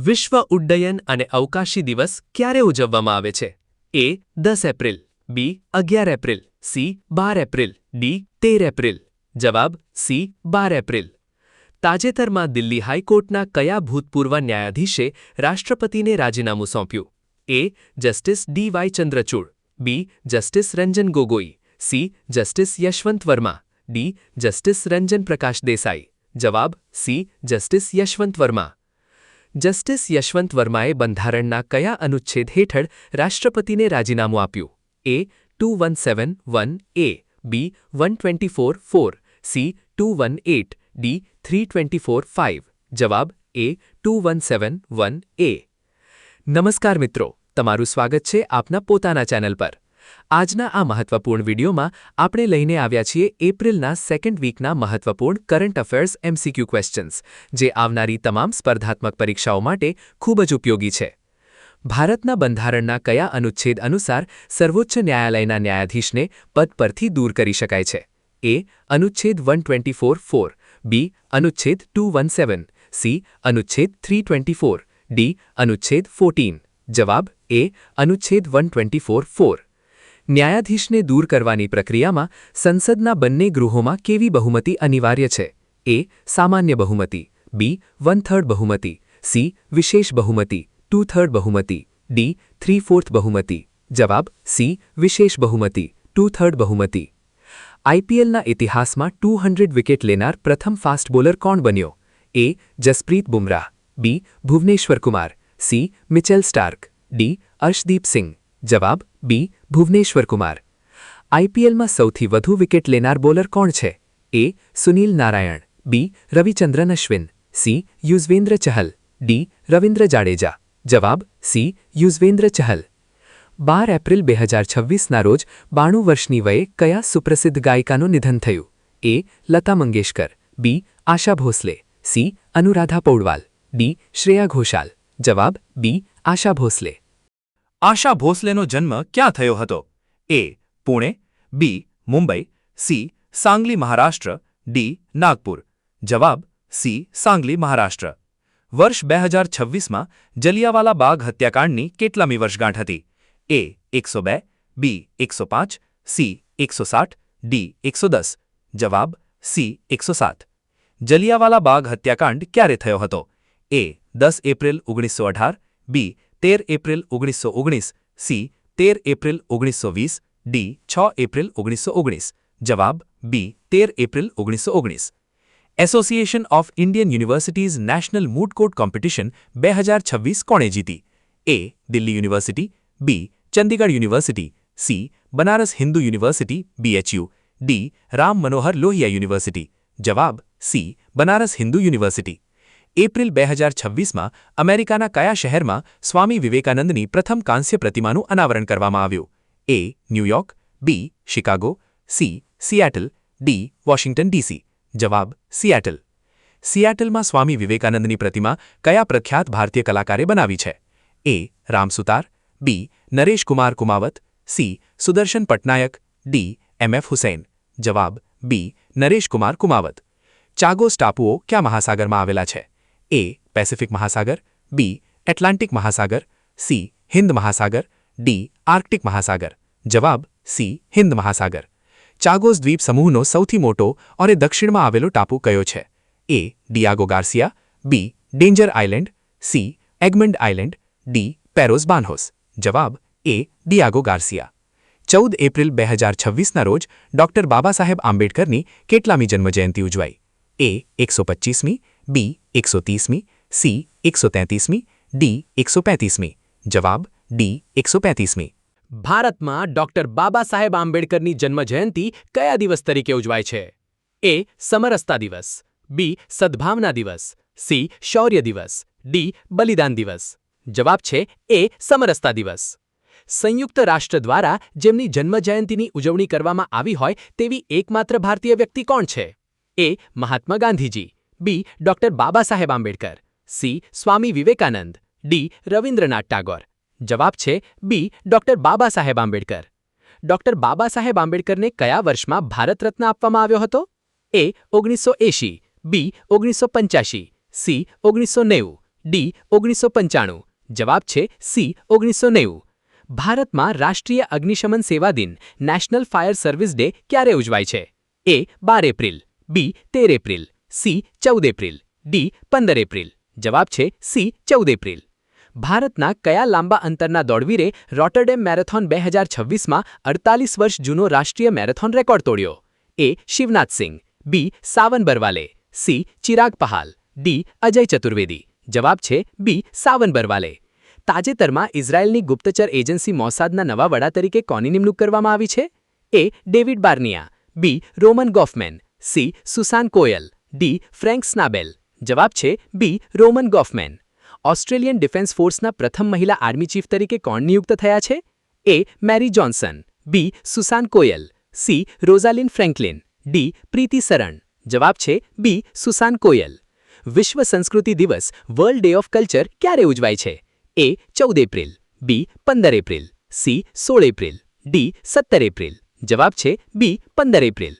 વિશ્વ ઉડ્ડયન અને અવકાશી દિવસ ક્યારે ઉજવવામાં આવે છે? A 10 April, B 11 April, C 12 April, D 13 April. જવાબ સી 12 એપ્રિલ. તાજેતરમાં દિલ્હી હાઈકોર્ટના કયા ભૂતપૂર્વ ન્યાયાધીશે રાષ્ટ્રપતિને રાજીનામું સોંપ્યું? A justice D Y. Chandrachud, B justice Ranjan Gogoi, C justice Yashwant Verma, D justice Ranjan Prakash Desai. જવાબ C justice Yashwant Verma. Justice Yashwant વર્માએ બંધારણના કયા અનુચ્છેદ હેઠળ રાષ્ટ્રપતિને રાજીનામું આપ્યું? એ 2171 એ, બી 124 સી 218, ડી 324 જવાબ એ 2171 એ. નમસ્કાર મિત્રો, તમારું સ્વાગત છે આપના પોતાના ચેનલ પર. આજના આ મહત્વપૂર્ણ વિડીયોમાં આપણે લઈને આવ્યા છીએ એપ્રિલના સેકન્ડ વીકના મહત્વપૂર્ણ કરંટ અફેર્સ એમસીક્યુ ક્વેશ્ચન્સ, જે આવનારી તમામ સ્પર્ધાત્મક પરીક્ષાઓ માટે ખૂબ જ ઉપયોગી છે. ભારતના બંધારણના કયા અનુચ્છેદ અનુસાર સર્વોચ્ચ ન્યાયાલયના ન્યાયાધીશને પદ પરથી દૂર કરી શકાય છે? એ અનુચ્છેદ 124(4), બી અનુચ્છેદ 217, સી અનુચ્છેદ 324, ડી અનુચ્છેદ 14. જવાબ એ અનુચ્છેદ 124(4). ન્યાયાધીશને દૂર કરવાની પ્રક્રિયામાં સંસદના બંને ગૃહોમાં કેવી બહુમતી અનિવાર્ય છે? એ સામાન્ય બહુમતી, બી 1/3 બહુમતી, સી વિશેષ બહુમતી 2/3 બહુમતી, ડી 3/4 બહુમતી. જવાબ સી વિશેષ બહુમતી 2/3 બહુમતી. આઈપીએલના ઇતિહાસમાં 200 વિકેટ લેનાર પ્રથમ ફાસ્ટ બોલર કોણ બન્યો? A Jasprit Bumrah, B Bhuvneshwar Kumar, C Mitchell Starc, D Arshdeep Singh. જવાબ બી ભુવનેશ્વર કુમાર. આઈપીએલમાં સૌથી વધુ વિકેટ લેનાર બોલર કોણ છે? એ સુનીલ નારાયણ, બી રવિચંદ્રન અશ્વિન, સી યુઝવેન્દ્ર ચહલ, ડી રવિન્દ્ર જાડેજા. જવાબ સી યુઝવેન્દ્ર ચહલ. 12 એપ્રિલ 2026ના રોજ 92 વર્ષની વયે કયા સુપ્રસિદ્ધ ગાયિકાનું નિધન થયું? એ લતા મંગેશકર, બી આશા ભોસલે, સી અનુરાધા પૌડવાલ, ડી શ્રેયા ઘોષાલ. જવાબ બી આશા ભોસલે. આશા ભોસલેનો જન્મ ક્યાં થયો હતો? એ પુણે, બી મુંબઈ, સી સાંગલી મહારાષ્ટ્ર, ડી નાગપુર. જવાબ સી સાંગલી મહારાષ્ટ્ર. વર્ષ 2026માં જલિયાવાલા બાગ હત્યાકાંડની કેટલામી વર્ષગાંઠ હતી? એ 102, બી 105, સી 160, ડી 110. જવાબ સી 107. જલિયાવાલા બાગ હત્યાકાંડ ક્યારે થયો હતો? A 10 April 1918, B 13 April 1919, C 13 April 1920, D 6 April 1919. જવાબ B 13 April 1919. Association of Indian universities national moot court competition 2026 કોણે જીતી? A Delhi university, B Chandigarh university, C Banaras Hindu university BHU, D Ram Manohar Lohia university. જવાબ C Banaras Hindu university. April 2026માં અમેરિકાના કયા શહેરમાં સ્વામી વિવેકાનંદની પ્રથમ કાંસ્ય પ્રતિમાનું અનાવરણ કરવામાં આવ્યું? A New York, B Chicago, C Seattle, D Washington DC. જવાબ સિએટલ. સિએટલમાં સ્વામી વિવેકાનંદની પ્રતિમા કયા પ્રખ્યાત ભારતીય કલાકારે બનાવી છે? એ રામ સુતાર, બી નરેશ કુમાર કુમાવત, સી સુદર્શન પટનાયક, ડી એમ.એફ. હુસૈન. જવાબ બી નરેશ કુમાર કુમાવત. ચાગોસ ટાપુઓ કયા મહાસાગરમાં આવેલા છે? એ પેસિફિક મહાસાગર, બી એટલાન્ટિક મહાસાગર, સી હિન્દ મહાસાગર, ડી આર્કટિક મહાસાગર. જવાબ સી હિન્દ મહાસાગર. ચાગોસ દ્વીપ સમૂહનો સૌથી મોટો અને દક્ષિણમાં આવેલો ટાપુ કયો છે? A Diego Garcia, B Danger Island, C Egmont Island, D Peros Banhos. જવાબ એ ડિયાગો ગાર્સિયા. 14 એપ્રિલ 2026ના રોજ ડોક્ટર બાબા સાહેબ આંબેડકરની કેટલામી જન્મજયંતિ ઉજવાઈ? એ 125મી, બી 130મી, સી 133મી, ડી 135મી. જવાબ ડી 135મી. ભારતમાં ડોક્ટર બાબા સાહેબ આંબેડકરની જન્મજયંતિ કયા દિવસ તરીકે ઉજવાય છે? એ સમરસતા દિવસ, બી સદ્ભાવના દિવસ, સી શૌર્ય દિવસ, ડી બલિદાન દિવસ. જવાબ છે એ સમરસતા દિવસ. સંયુક્ત રાષ્ટ્ર દ્વારા જેમની જન્મજયંતિની ઉજવણી કરવામાં આવી હોય તેવી એકમાત્ર ભારતીય વ્યક્તિ કોણ છે? એ મહાત્મા ગાંધીજી, બી doctor Baba Saheb Ambedkar, C Swami Vivekananda, D Rabindranath Tagore. જવાબ છે બી ડોક્ટર બાબા સાહેબ આંબેડકર. ડોક્ટર બાબા સાહેબ આંબેડકરને કયા વર્ષમાં ભારત રત્ન આપવામાં આવ્યો હતો? એ 1980, બી 1985, સી 1990, ડી 1995 જવાબ છે સી 1990 ભારતમાં રાષ્ટ્રીય અગ્નિશમન સેવા દિન નેશનલ ફાયર સર્વિસ ડે ક્યારે ઉજવાય છે એ 12 એપ્રિલ બી 13 April C 14 April D 15 April જવાબ છે સી 14 એપ્રિલ ભારતના કયા લાંબા અંતરના દોડવીરે રોટરડેમ મેરેથોન 2026માં 48 વર્ષ જૂનો રાષ્ટ્રીય મેરેથોન રેકોર્ડ તોડ્યો એ શિવનાથ સિંહ બી સાવન બરવાલે સી ચિરાગ પહાલ ડી અજય ચતુર્વેદી જવાબ છે બી સાવન બરવાલે તાજેતરમાં ઇઝરાયેલની ગુપ્તચર એજન્સી મોસાદના નવા વડા તરીકે કોની નિમણૂક કરવામાં આવી છે એ ડેવિડ બાર્નિયા બી રોમન ગોફમેન સી સુસાન કોયલ ડી ફ્રેન્ક સ્નાબેલ જવાબ છે બી રોમન ગોફમેન ઓસ્ટ્રેલિયન ડિફેન્સ ફોર્સના પ્રથમ મહિલા આર્મી ચીફ તરીકે કોણ નિયુક્ત થયા છે એ મેરી જોન્સન બી સુસાન કોયલ સી રોઝાલિન ફ્રેન્કલિન ડી પ્રીતિ સરણ જવાબ છે બી સુસાન કોયલ વિશ્વ સંસ્કૃતિ દિવસ વર્લ્ડ ડે ઓફ કલ્ચર ક્યારે ઉજવાય છે એ 14 એપ્રિલ બી 15 April C 16 April D 17 April જવાબ છે બી 15 એપ્રિલ